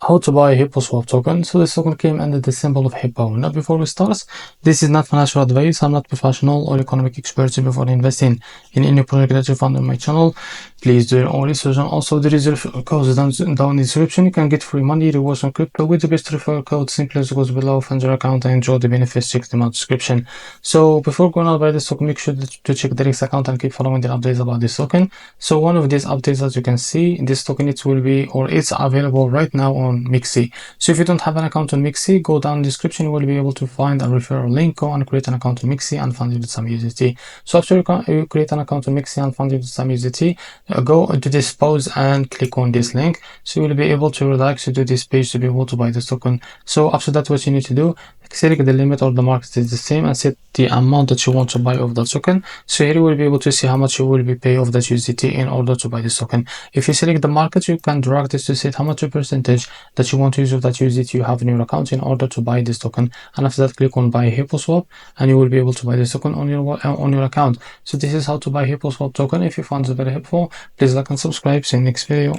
How to buy HIPPOSWAP token. So this token came under the symbol of Hippo. Now before we start, this is not financial advice. I'm not professional or economic expert. Before investing in any project that you found on my channel, please do your own research. And also there is a referral code down in the description. You can get free money rewards on crypto with the best referral code. Simply goes below, fund your account and enjoy the benefits. Check the description. So before going out buy this token, make sure to check the Rex account and keep following the updates about this token. So one of these updates, as you can see, this token it's available right now on MEXC. So if you don't have an account on MEXC, go down in the description. You will be able to find a referral link. Go and create an account on MEXC and fund it with some USDT. So after you create an account on MEXC and fund it with some USDT, go into this pause and click on this link. So you will be able to relax to this page to be able to buy this token. So after that, what you need to do, select the limit or the market is the same and set the amount that you want to buy of that token. So here you will be able to see how much you will be pay of that USDT in order to buy this token. If you select the market, you can drag this to set how much percentage that you want to use of that USDT you have in your account in order to buy this token. And after that, click on buy HIPPOSWAP and you will be able to buy this token on your account. So this is how to buy HIPPOSWAP token. If you found it very helpful, please like and subscribe. See you in the next video.